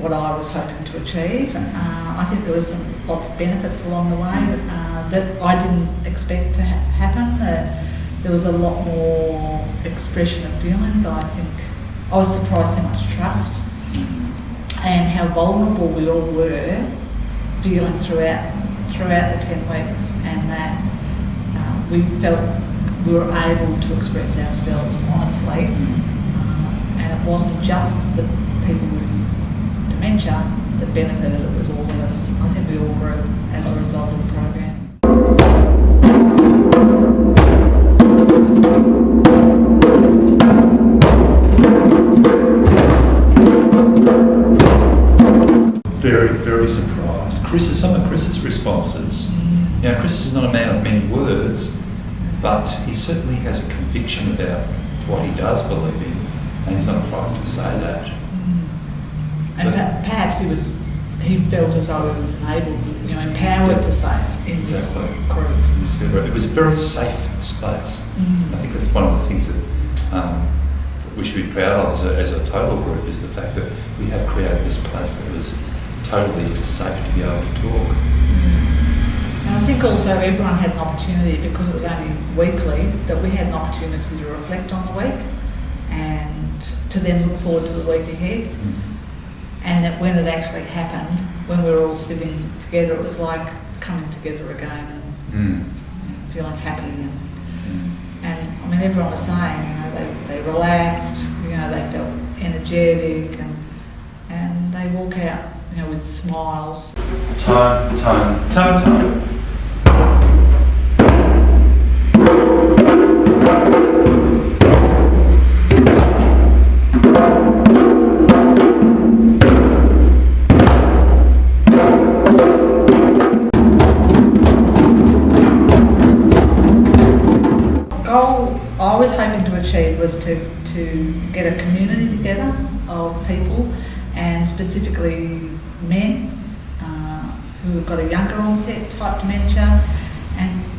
what I was hoping to achieve. I think there was lots of benefits along the way that I didn't expect to happen. There was a lot more expression of feelings. I think I was surprised how much trust and how vulnerable we all were feeling throughout the 10 weeks, and that we felt we were able to express ourselves honestly, and it wasn't just the people with dementia that benefited, it was all of us. I think we all grew as a result of the program. Very, very surprised. Some of Chris's responses, you know, Chris is not a man of many words, but he certainly has a conviction about what he does believe in, and he's not frightened to say that. And perhaps he felt as though he was enabled, empowered to say it in this group. It was a very safe space. I think that's one of the things that we should be proud of as a total group, is the fact that we have created this place that was totally safe to be able to talk. And I think also everyone had an opportunity, because it was only weekly, that we had an opportunity to reflect on the week and to then look forward to the week ahead. And that when it actually happened, when we were all sitting together, it was like coming together again and feeling happy. And I mean, everyone was saying, they relaxed, they felt energetic, and they walk out, with smiles. Time. Goal I was hoping to achieve was to get a community together of people, and specifically men who have got a younger onset type dementia,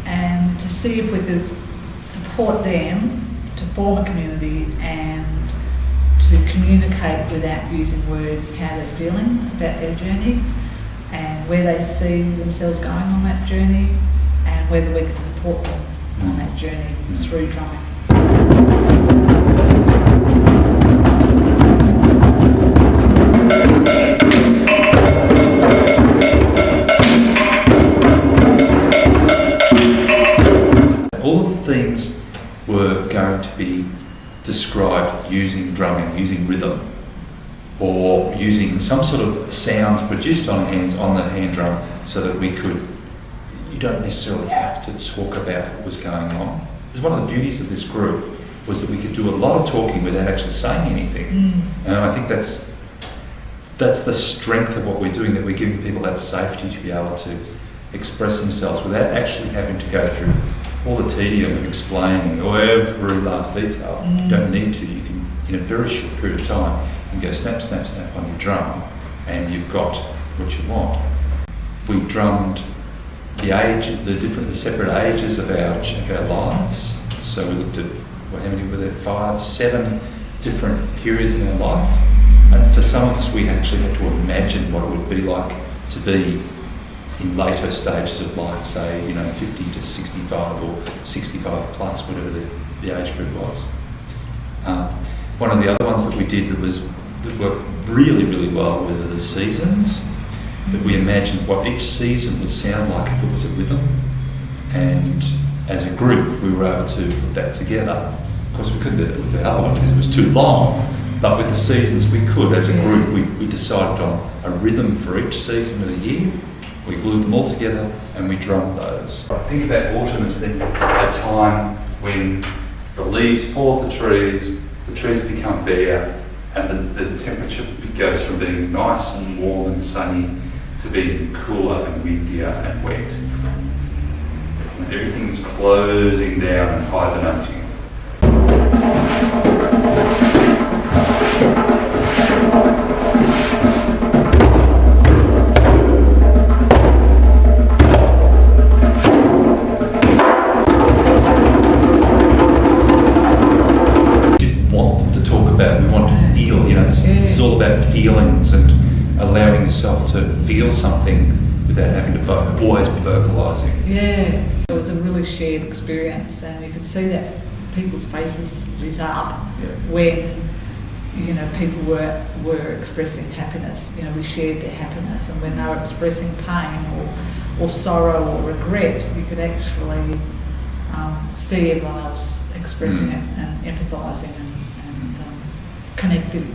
and to see if we could support them to form a community and to communicate without using words how they're feeling about their journey and where they see themselves going on that journey, and whether we can support them on that journey through drumming. All the things were going to be described using drumming, using rhythm, or using some sort of sounds produced on the hand drum, so that we could. You don't necessarily have to talk about what was going on. Because one of the beauties of this group was that we could do a lot of talking without actually saying anything. And I think that's the strength of what we're doing, that we're giving people that safety to be able to express themselves without actually having to go through all the tedium of explaining or every last detail. You don't need to. You can, in a very short period of time, you can go snap, snap, snap on your drum, and you've got what you want. We drummed the separate ages of our lives. So we looked at, how many were there? 5, 7 different periods in our life. And for some of us, we actually had to imagine what it would be like to be in later stages of life, say, 50 to 65 or 65 plus, whatever the age group was. One of the other ones that we did that worked really, really well were the seasons. That we imagined what each season would sound like if it was a rhythm, and as a group we were able to put that together. Of course we couldn't do it with the other one because it was too long, but with the seasons we could. As a group we decided on a rhythm for each season of the year. We glued them all together and we drummed those. I think about autumn as being a time when the leaves fall off the trees become bare, and the temperature goes from being nice and warm and sunny to being cooler and windier and wet. And everything's closing down and hibernating. We want them to talk about, we want to feel, this is all about feelings, and feel something without having to always vocalising. Yeah, it was a really shared experience, and you could see that people's faces lit up when, you know, people were expressing happiness. You know, we shared their happiness, and when they were expressing pain or sorrow or regret, you could actually see everyone else expressing it and empathising and connecting.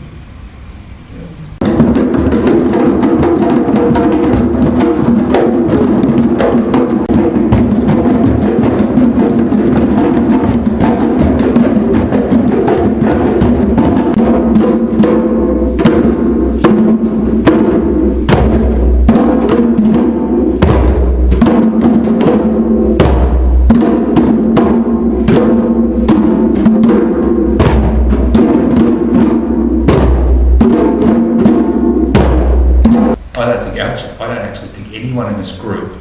I don't actually think anyone in this group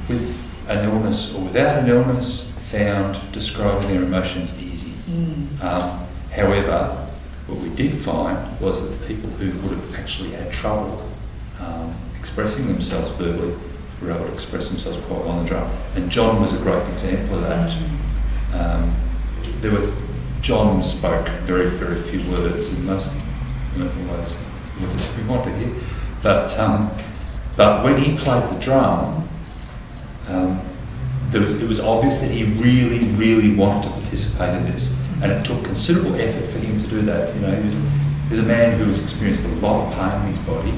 with an illness or without an illness found describing their emotions easy. However, what we did find was that the people who would have actually had trouble expressing themselves verbally were able to express themselves quite well on the drum. And John was a great example of that. John spoke very, very few words, in most ways words we want to hear. But when he played the drum, it was obvious that he really, really wanted to participate in this, and it took considerable effort for him to do that. You know, he was a man who has experienced a lot of pain in his body,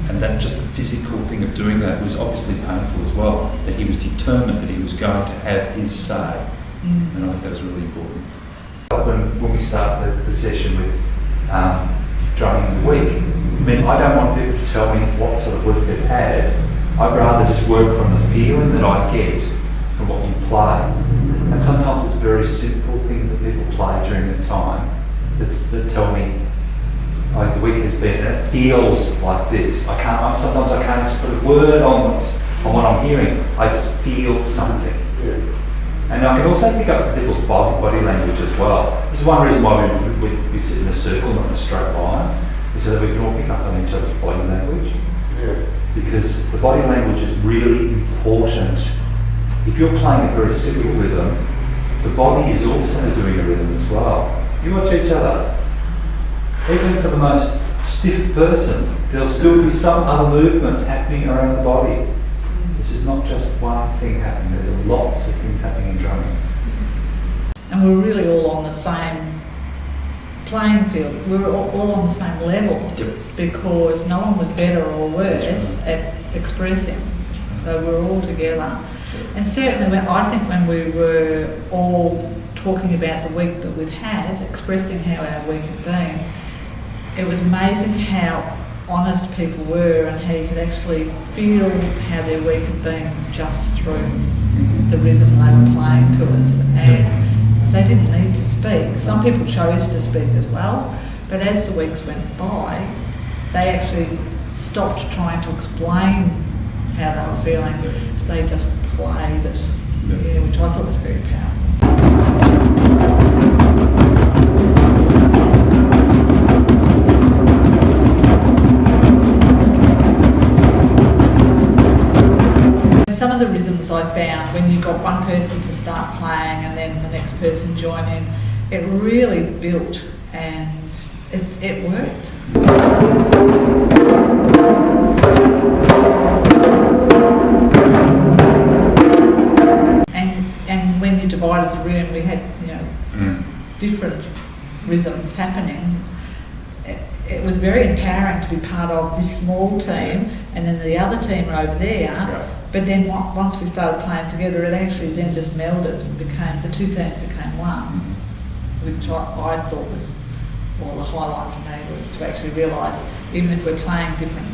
and that just the physical thing of doing that was obviously painful as well. That he was determined that he was going to have his say, and I think that was really important. When we start the session with drumming in the week, I mean, I don't want people to tell me what sort of week they've had. I'd rather just work from the feeling that I get from what you play. And sometimes it's very simple things that people play during the time that tell me, like, the week has been, and it feels like this. Sometimes I can't just put a word on what I'm hearing. I just feel something. And I can also pick up people's body language as well. This is one reason why we sit in a circle, not in a straight line, is so that we can all pick up on each other's body language. Because the body language is really important. If you're playing a very simple rhythm, the body is also doing a rhythm as well. You watch each other. Even for the most stiff person, there'll still be some other movements happening around the body. This is not just one thing happening, there's lots of things happening in drumming. And we're really all on the same playing field. We're all on the same level, because no one was better or worse at expressing. So we're all together. And certainly I think when we were all talking about the week that we'd had, expressing how our week had been, it was amazing how honest people were and how you could actually feel how their week had been just through the rhythm they were playing to us. And they didn't need to speak. Some people chose to speak as well, but as the weeks went by, they actually stopped trying to explain how they were feeling. They just played it, which I thought was very powerful. Some of the rhythms I found, when you got one person to start playing and then the next person join in, it really built and it worked. And when you divided the room, we had, you know, different rhythms happening. It was very empowering to be part of this small team, and then the other team are over there. Right. But then once we started playing together, it actually then just melded and the two teams became one, which I thought was, well, the highlight for me was to actually realise, even if we're playing different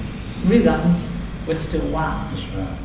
rhythms, we're still one. That's right.